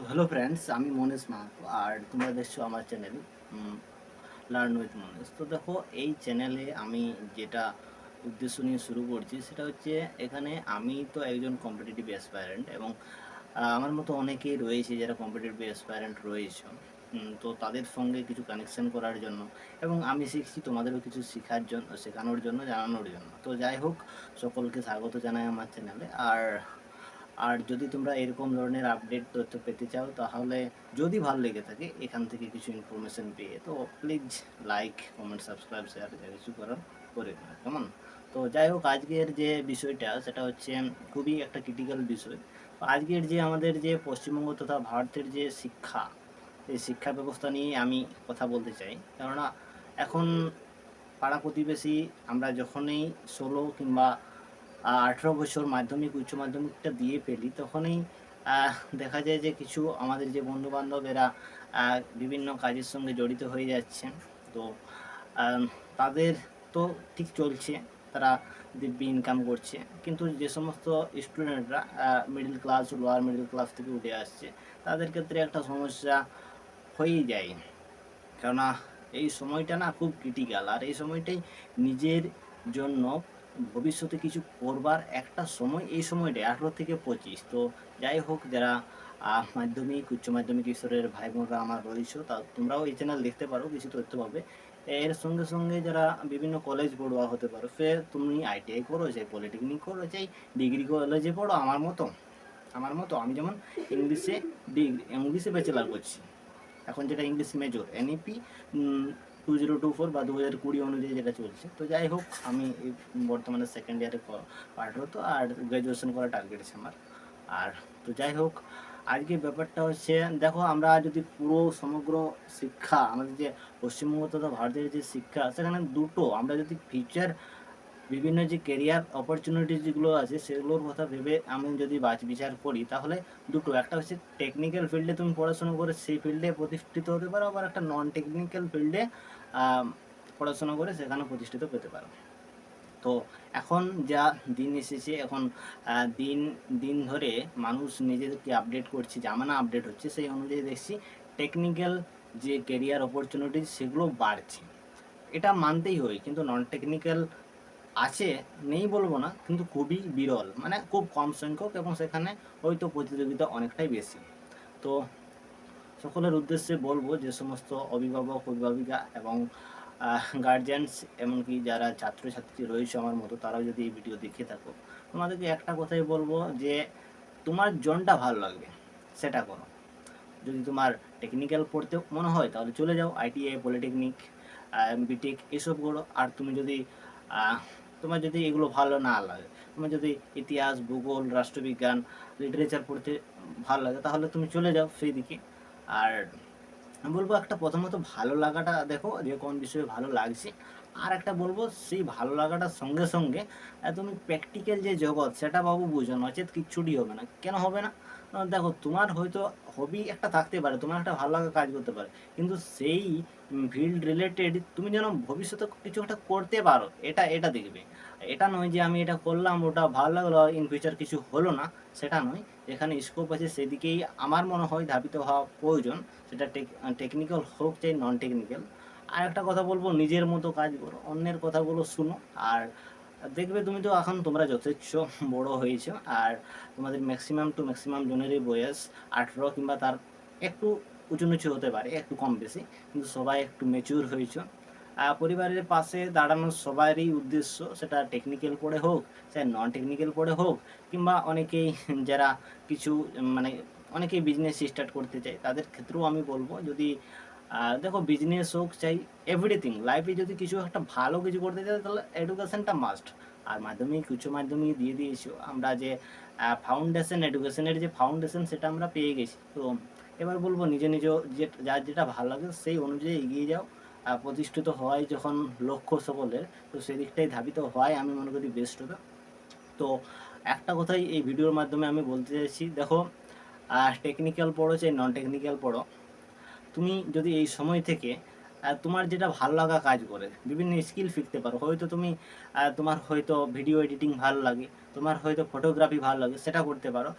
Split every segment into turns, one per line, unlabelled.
Hello friends, আমি মনীষ মাহাতো আর তোমরা দেখছো আমার চ্যানেল লার্ন উইথ মনীষ। তো দেখো, এই চ্যানেলে আমি যেটা উদ্দেশ্য নিয়ে শুরু করছি সেটা হচ্ছে, এখানে আমি তো একজন কম্পিটিটিভ অ্যাসপায়ারেন্ট এবং আমার মতো অনেকেই রয়েছে যারা কম্পিটিটিভ অ্যাসপায়ারেন্ট রয়েছে। তো তাদের সঙ্গে কিছু কানেকশন করার জন্য এবং আমি শিখছি তোমাদেরও কিছু শেখার জন্য, শেখানোর জন্য, জানানোর জন্য। তো যাই হোক, সকলকে স্বাগত জানাই আমার চ্যানেলে। আর যদি তোমরা এরকম ধরনের আপডেট তথ্য পেতে চাও, তাহলে যদি ভালো লেগে থাকে এখান থেকে কিছু ইনফরমেশন পেয়ে, তো please like, comment, subscribe, share যা কিছু করার করে দেবে, কেমন? তো যাই হোক, আজকের যে বিষয়টা সেটা হচ্ছে খুবই একটা ক্রিটিক্যাল বিষয়। তো আজকের যে আমাদের যে পশ্চিমবঙ্গ তথা ভারতের যে শিক্ষা, এই শিক্ষা ব্যবস্থা নিয়ে আমি কথা বলতে চাই। কেননা এখন পাড়া প্রতিবেশী আমরা যখনই 16 কিংবা 18 বছর মাধ্যমিক উচ্চ মাধ্যমিকটা দিয়ে ফেলি, তখনই দেখা যায় যে কিছু আমাদের যে বন্ধুবান্ধবেরা বিভিন্ন কাজের সঙ্গে জড়িত হয়ে যাচ্ছেন। তো আম, তাদের তো ঠিক চলছে, তারা দিব্যি ইনকাম করছে, কিন্তু যে সমস্ত স্টুডেন্টরা middle class, lower middle class থেকে উঠে আসছে, তাদের ক্ষেত্রে একটা সমস্যা হয়েই যায়। কেননা এই সময়টা না খুব ক্রিটিক্যাল, আর এই সময়টাই নিজের জন্য ভবিষ্যতে কিছু করবার একটা সময়। এই সময়টাই 18 থেকে 25। তো যাই হোক, যারা মাধ্যমিক উচ্চ মাধ্যমিক স্তরের ভাই বোনরা আমার রয়েছে, তা তোমরাও এই চ্যানেল দেখতে পারো, কিছু তথ্য পাবে। এর সঙ্গে সঙ্গে যারা বিভিন্ন কলেজ পড়ুয়া হতে পারো, সে তুমি আইটিআই করো, চাই পলিটেকনিক করো, চাই ডিগ্রি কলেজে পড়ো, আমার মতো আমি যেমন ইংলিশে ইংলিশে ব্যাচেলার করছি এখন, যেটা ইংলিশ মেজর এনইপি 2024 বা 2020 অনুযায়ী যেটা চলছে। তো যাই হোক, আমি বর্তমানে সেকেন্ড ইয়ারে পাঠরত, আর গ্র্যাজুয়েশন করার টার্গেট আছে আমার। আর তো যাই হোক, আজকে ব্যাপারটা হচ্ছে, দেখো, আমরা যদি পুরো সমগ্র শিক্ষা, আমাদের যে পশ্চিমবঙ্গ তথা ভারতের যে শিক্ষা, সেখানে দুটো আমরা যদি ফিউচার বিভিন্ন যে কেরিয়ার অপরচুনিটি যেগুলো আছে সেগুলোর কথা ভেবে আমি যদি বিচার করি, তাহলে দুটো, একটা হচ্ছে টেকনিক্যাল ফিল্ডে তুমি পড়াশোনা করে সেই ফিল্ডে প্রতিষ্ঠিত হতে পারো, আবার একটা নন টেকনিক্যাল ফিল্ডে পড়াশোনা করে সেখানে প্রতিষ্ঠিত পেতে পারো। তো এখন যা দিন এসেছে, এখন দিন দিন ধরে মানুষ নিজেদেরকে আপডেট করছে, জামানা আপডেট হচ্ছে, সেই অনুযায়ী দেখছি টেকনিক্যাল যে কেরিয়ার অপরচুনিটি সেগুলো বাড়ছে। এটা মানতেই হয়, কিন্তু নন টেকনিক্যাল আছে, নেই বলবো না, কিন্তু খুবই বিরল, মানে খুব কম সংখ্যক, এবং সেখানে হয়তো প্রতিযোগিতা অনেকটাই বেশি। তো সকলের উদ্দেশ্যে বলবো, যে সমস্ত অভিভাবক, অভিভাবিকা এবং গার্জিয়ানস, এমনকি যারা ছাত্রছাত্রী রয়েছে আমার মতো, তারাও যদি এই ভিডিও দেখে থাকো, তোমাদেরকে একটা কথাই বলবো, যে তোমার জনটা ভালো লাগবে সেটা করো। যদি তোমার টেকনিক্যাল পড়তে মনে হয়, তাহলে চলে যাও আইটিআই, পলিটেকনিক, বিটেক, এসব করো। আর তুমি যদি আহ, তোমার যদি এগুলো ভালো না লাগে, তোমার যদি ইতিহাস, ভূগোল, রাষ্ট্রবিজ্ঞান, লিটারেচার পড়তে ভালো লাগে, তাহলে তুমি চলে যাও সেই দিকে। আর আমি বলবো, একটা প্রথমত ভালো লাগাটা দেখো, যে কোন বিষয়ে ভালো লাগছে। আর একটা বলবো, সেই ভালো লাগাটার সঙ্গে সঙ্গে তুমি প্র্যাকটিক্যাল যে জগৎ সেটা বাবু বুঝো, নচেত কিচ্ছুটি হবে না। কেন হবে না? দেখো, তোমার হয়তো হবি একটা থাকতে পারে, তোমার একটা ভালো লাগা কাজ করতে পারে, কিন্তু সেই ফিল্ড রিলেটেড তুমি যেন ভবিষ্যতে কিছু একটা করতে পারো, এটা এটা দেখবে। এটা নয় যে আমি এটা করলাম, ওটা ভালো লাগলো, ইন ফিউচার কিছু হলো না, সেটা নয়। যেখানে স্কোপ আছে সেদিকেই আমার মনে হয় ধাবিত হওয়া প্রয়োজন, সেটা টেকনিক্যাল হোক চাই নন টেকনিক্যাল। আর একটা কথা বলবো, নিজের মতো কাজ করো, অন্যের কথাগুলো শুনো। আর দেখবে, তুমি তো এখন তোমরা যথেষ্ট বড় হয়েছো, আর তোমাদের ম্যাক্সিমাম টু ম্যাক্সিমাম জনেরই বয়স 18 কিংবা তার একটু উঁচু নিচু হতে পারে, একটু কম বেশি, কিন্তু সবাই একটু ম্যাচিউর হয়েছো। পরিবারের পাশে দাঁড়ানো সবারই উদ্দেশ্য, সেটা টেকনিক্যাল পড়ে হোক, সেটা নন টেকনিক্যাল পড়ে হোক, কিংবা অনেকেই যারা কিছু মানে অনেকেই বিজনেস স্টার্ট করতে চায়, তাদের ক্ষেত্রেও আমি বলবো, যদি দেখো, বিজনেস হোক চাই, এভরিথিং লাইফে যদি কিছু একটা ভালো কিছু করতে চাই, তাহলে এডুকেশনটা মাস্ট। আর মাধ্যমিক উচ্চ মাধ্যমিক দিয়ে দিয়েছি আমরা, যে ফাউন্ডেশন, এডুকেশনের যে ফাউন্ডেশন সেটা আমরা পেয়ে গেছি। তো এবার বলবো, নিজে নিজ যে যার যেটা ভালো লাগে সেই অনুযায়ী এগিয়ে যাও। প্রতিষ্ঠিত হওয়াই যখন লক্ষ্য সকলের, তো সেদিকটাই ধাবিত হওয়াই আমি মনে করি বেস্ট হবে। তো একটা কথাই এই ভিডিওর মাধ্যমে আমি বলতে চাইছি, দেখো, টেকনিক্যাল পড়ো চাই নন টেকনিক্যাল পড়ো, তুমি যদি এই সময় থেকে তোমার যেটা ভালো লাগা কাজ করে বিভিন্ন স্কিল শিখতে পারো, হয়তো তুমি তোমার হয়তো ভিডিও এডিটিং ভালো লাগে, তোমার হয়তো ফটোগ্রাফি ভালো লাগে, সেটা করতে পারো।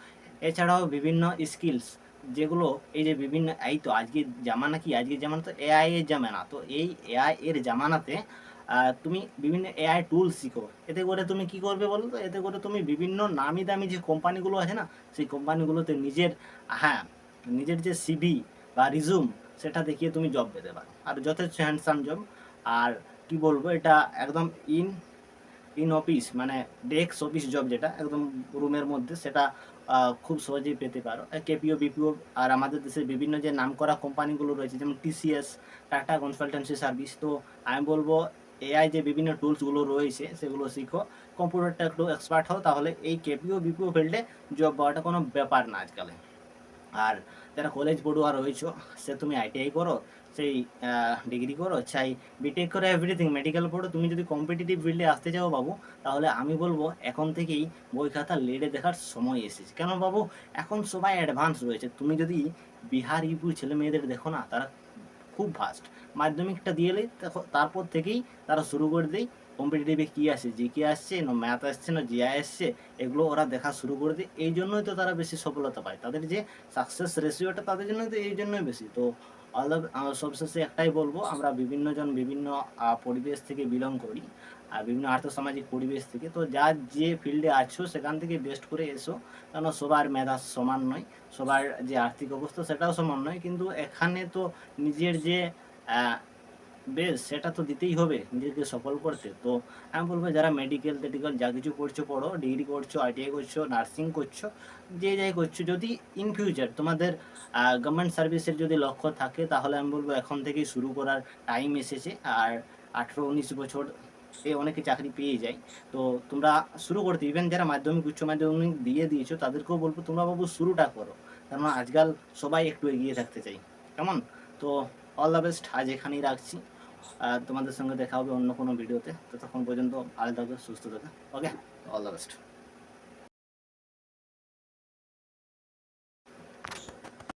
এছাড়াও বিভিন্ন স্কিলস, যেগুলো এই যে বিভিন্ন এই তো আজকে জামানা কি, আজকের জামানা তো এআই এর জামানা। তো এই এআই এর জামানাতে তুমি বিভিন্ন এআই টুল শিখো। এতে করে তুমি কি করবে বলো তো? এতে করে তুমি বিভিন্ন নামি দামি যে কোম্পানিগুলো আছে না, সেই কোম্পানিগুলোতে নিজের হ্যাঁ, নিজের যে সিভি বা রিজ্যুম সেটা দেখিয়ে তুমি জব পেতে পারো। আর যথেষ্ট হ্যান্ডসাম জব। আর কি বলবো, এটা একদম ইন অফিস মানে ডেস্ক অফিস জব, যেটা একদম রুমের মধ্যে, সেটা খুব সহজেই পেতে পারো। কেপিও বিপিও আর আমাদের দেশের বিভিন্ন যে নামকরা কোম্পানিগুলো রয়েছে যেমন টিসিএস, টাটা কনসালটেন্সি সার্ভিস। তো আমি বলবো এআই যে বিভিন্ন টুলসগুলো রয়েছে সেগুলো শিখো, কম্পিউটারটা একটু এক্সপার্ট হও, তাহলে এই কেপিও বিপিও ফিল্ডে জব পাওয়াটা কোনো ব্যাপার না আজকালে। আর যারা কলেজ পড়ুয়া রয়েছো, সে তুমি আইটিআই করো, সেই ডিগ্রি করো, চাই বিটেক করো, এভরিথিং মেডিকেল পড়ো, তুমি যদি কম্পিটিটিভ ফিল্ডে আসতে চাও বাবু, তাহলে আমি বলবো এখন থেকেই বই খাতা লেড়ে দেখার সময় এসেছে। কেন বাবু, এখন সবাই অ্যাডভান্স রয়েছে। তুমি যদি বিহার ইউপির ছেলে মেয়েদের দেখো না, তারা খুব ফাস্ট। মাধ্যমিকটা দিয়ে এলেই তারপর থেকেই তারা শুরু করে দেয় কম্পিটিটিভে কী আসে, জিকে আসছে না ম্যাথ আসছে না জিআই আসছে, এগুলো ওরা দেখা শুরু করে দেয়। এই জন্যই তো তারা বেশি সফলতা পায়, তাদের যে সাকসেস রেশিওটা তাদের জন্যই তো এই জন্যই বেশি। তো সবশেষে একটাই বলবো, আমরা বিভিন্নজন বিভিন্ন পরিবেশ থেকে বিলং করি, আর বিভিন্ন আর্থসামাজিক পরিবেশ থেকে। তো যার যে ফিল্ডে আছো সেখান থেকে বেস্ট করে এসো, কেন সবার মেধা সমান নয়, সবার যে আর্থিক অবস্থা সেটাও সমান নয়, কিন্তু এখানে তো নিজের যে বেশ সেটা তো দিতেই হবে নিজেকে সফল করতে। তো আমি বলবো যারা মেডিকেল টেডিকেল যা কিছু করছো পড়ো, ডিগ্রি করছো, আইটিআই করছো, নার্সিং করছো, যে যাই করছো, যদি ইন ফিউচার তোমাদের গভর্নমেন্ট সার্ভিসের যদি লক্ষ্য থাকে, তাহলে আমি বলবো এখন থেকেই শুরু করার টাইম এসেছে। আর 18-19 বছর এ অনেকে চাকরি পেয়ে যায়। তো তোমরা শুরু করতে, ইভেন যারা মাধ্যমিক উচ্চ মাধ্যমিক দিয়ে দিয়েছো তাদেরকেও বলবো তোমরা বাবু শুরুটা করো, কারণ আজকাল সবাই একটু এগিয়ে থাকতে চাই। কেমন? তো অল দ্য বেস্ট, আজ এখানেই রাখছি। তোমাদের সঙ্গে দেখা হবে অন্য কোনো ভিডিওতে। ততক্ষণ পর্যন্ত ভালো থাকবে, সুস্থ থাকবে। ওকে, অল দ্য বেস্ট।